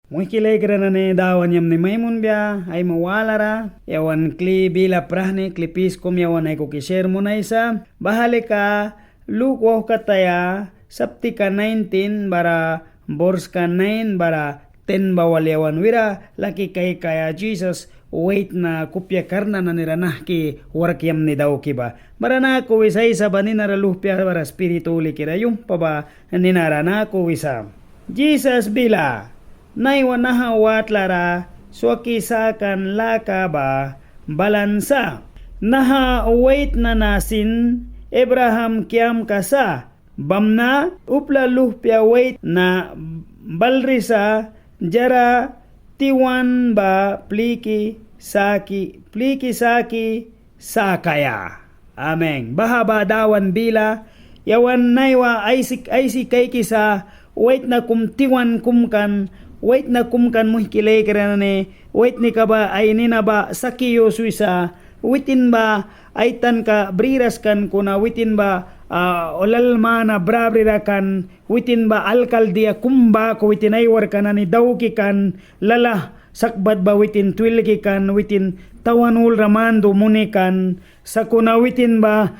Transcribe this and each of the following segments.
Muikilay na ni dawan yam ni Maymun biya ay mawalara yawan kli bila prahni klipis kum yawan ay kukishare mo na isa bahali ka lukwaw kataya sapti ka 19 bara bors ka 9 bara 10 bawal yawan wira laki kay kaya Jesus wait na kupya karna na niranah ki warak yam ni daw kiba bara na ko wisa isa ba ni naraluhpya bara spirituli kira yung pa ba ninarana ko wisa Jesus bila naiwa nahawat lara swaki sakan laka ba balansa naha wait na nasin Abraham kiam kasa bamna upla luhpya wait na balrisa jara tiwan ba pliki saki sakaya amen bahaba dawan bila yawan naiwa aisik kay kisa wait na kumtiwan kumkan wait na kumkan mo kilay karane wait ni ka ba ay nina ba sakiyo suisa witin ba ay tan ka briras kan kuna witin ba olal mana brabrira kan witin ba alkaldia kumba ko witin ay war kanani dawki kan lala sakbad ba witin twilki kan witin tawanul ramando munikan sa kuna witin ba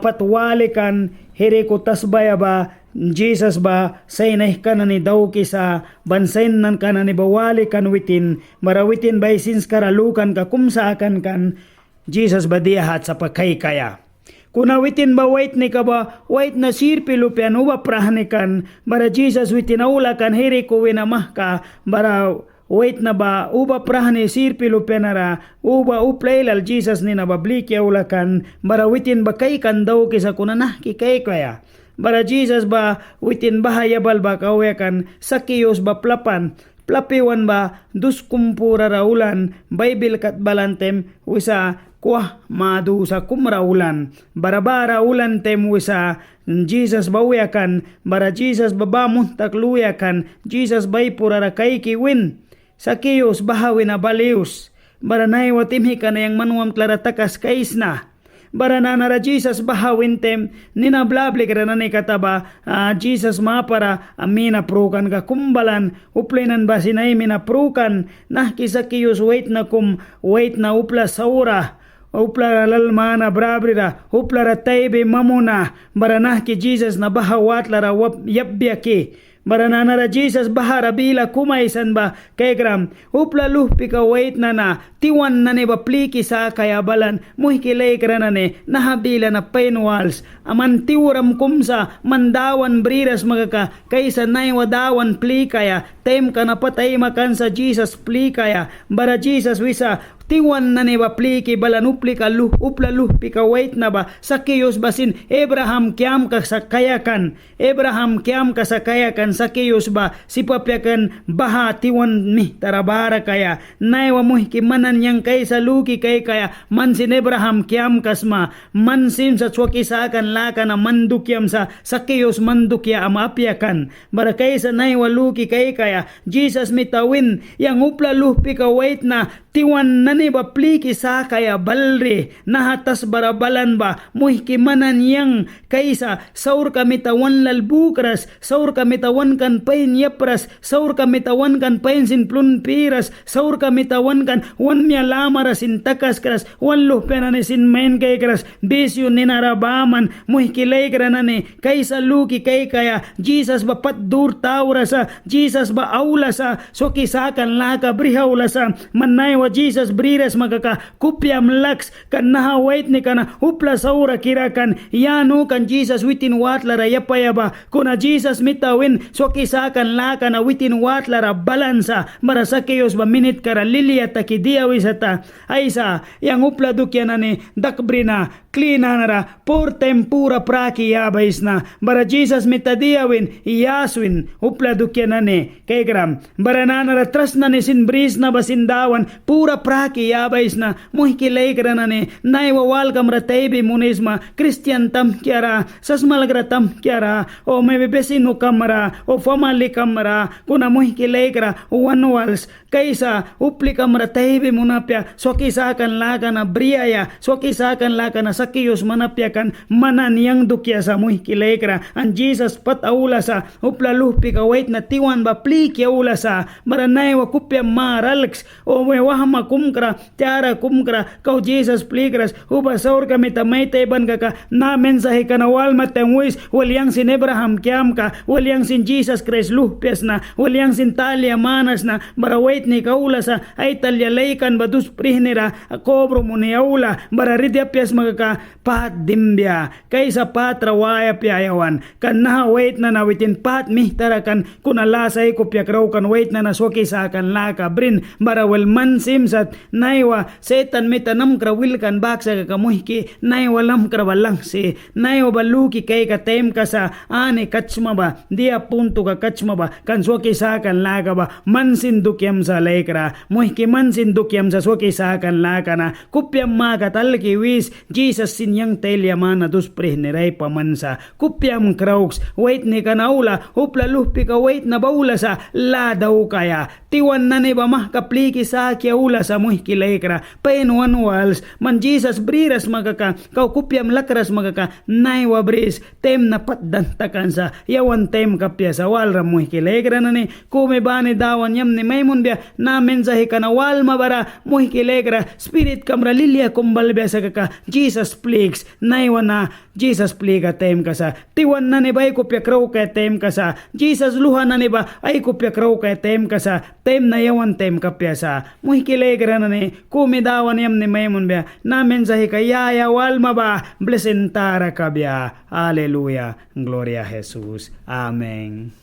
patwali kan here ko tasbaya ba Jesus ba say nahikan ni daw kisa bansain nan ka na ni bawali kan witin marawitin ba isins karalukan ka kumsaakan kan Jesus ba diahat sa pakay kaya kuna witin ba wait ni ka ba wait na sirpilupian uba prahnikan bara Jesus witin aula kan hiri ko winamah ka bara wait na ba uba prahni sirpilupian nara uba uplailal Jesus ni na babliki aula kan bara witin ba kay kan daw kisa kuna nah kikay kaya bara Jesus ba witin bahayabal ba kawekan sakiyos ba plapiwan ba duskumpura raulan Bible kat balantem wisa kuah madu sa kumraulan barabara ulan tem wisa Jesus ba uyakan bara Jesus babamun takluyakan Jesus bay purara kay kiwin sakiyos bahawin na balius bara naiwa timhi ka na yang manuam klaratakas kaisna bara nanara Jesus bahawin tem nina blabli kada nani kataba Jesus mapara amina prukan ka kumbalan uplinan ba sinay mina prukan nah kisakiyos wait na upla saura upla lalmana brabrira upla rataybe mamuna bara nah ki Jesus na bahawat lara yabbyaki bara nanara Jesus bahara bila kumaysan ba kay gram upla luhpi ka wait na tiwan na ni ba pliki sa kayabalan muhikilay ka na ni nahabila na painwals aman tiwram kumsa mandawan briras magaka kaysa naywadawan plikaya tem ka na patay makan sa Jesus plikaya bara Jesus wisa tiwan na ni ba pliki balan upli ka upla luhpi ka wait na ba sakiyos basin Abraham kiam ka sa kayakan sakiyos ba sipapyakan baha tiwan mi tarabara kaya naiwa muhiki manan yang kaysa luki kay kaya mansin Abraham kiam kasma mansin sa tswakisakan laka na mandukyam sa sakiyos mandukya amapyakan bara kaysa naiwa luki kay kaya Jesus mitawin yang upla luhpi ka wait na tiwan na ni ba pliki sa kaya balre nahatas barabalan ba muhiki manan yang kaysa saur kami tawan lalbukras saur kami tawan kan pain yapras saur kami tawan kan pain sin plun piras saur kami tawan kan wan miya lamara sin takas kras wan luhpenane sin main kay kras bisyo ninarabaman muhikilay kranane kaysa luki kay kaya Jesus ba patdur tawra sa Jesus ba aula sa sokisakan laka brihawla sa manay wa Jesus briras magaka kupyam laks kan nahawait ni kana upla saura kirakan yano kan Jesus witin watlara yapayaba kuna Jesus mitawin sokisakan laka na witin watlara balansa marasakiyos ba minit kara lilia takidia wisata aisa yang upla dukyan ni dakbrina klina nara por tempura praki yabais na bara Jesus mitadiawin iyaswin upla dukyan ni kay gram bara nanara tras na ni sinbris na basindawan pura praki yabais na muhikilay kara ni naiwawal kam rataybi munisma Christian tam kiara sasmalgra tam kiara o may bebesino kamara o family kamara kuna muhikilay kara wanwals kaysa upli kamara taybi munapya sokisakan laka na briaya sokisakan laka na Sakiyos manapyakan mananiyang dukya sa muhkilekra an Jesus pataula sa uplalupi ka wait na tiwan ba plikya ula sa maranay wa kupya maralks o may wahama kumkra tiara kumkra kau Jesus plikras uba saur kami tamay taiban ka na mensahe ka na walmat tangwis walyang sin Abraham kiam ka walyang sin Jesus Christ luhpias na walyang sin Talia manas na barawait ni kaula sa ay talyalaikan badus prihnira kobro mo ni aula bararidya pias magaka pat dimbya kaysa patra waya piayawan kan na wait na nawitin pat mihtarakan kunalasay ko piakraw kan wait na naswaki sa kan laka brin barawel mansim sat naiwa setan mitanam krawil kan baksa kamuhki naiwa lam krawalang si naiwa baluki kay ka tem ka sa ane kachma ba dia punto ka kachma ba kan swaki sa kan laka ba mansin dukyam sa lekra muhki mansin dukyam sa swaki sa kan laka na kupyam makatalki wis Jesus sinyang telyaman na dusprih ni ray pamansa kupyam krauks wait ni kanaula upla luhpi ka wait na baula sa ladaw kaya tiwan na ni ba mahkapliki sa kya ula sa muhki lekra painwan wals man Jesus briras magaka kau kupyam lakras magaka naiwa bris tem na patdantakan sa yawan tem kapya sa walra muhki lekra na ni kume bani dawan yam ni maymun biya na mensahe ka na wal mabara muhki lekra spirit kamra lilia kumbal biya sa kaka Jesus please naiwa na Jesus pliga tem ka sa tiwan na ni ba ay kupya kraw ka tem ka sa Jesus luha na ni ba ay kupya kraw ka tem ka sa tem na yawan tem kapya sa muhki lekra na ni kume dawan yam ni maymun biya na mensahe ka yaya wal maba blessentara ka biya. Hallelujah. Gloria a Jesus. Amen.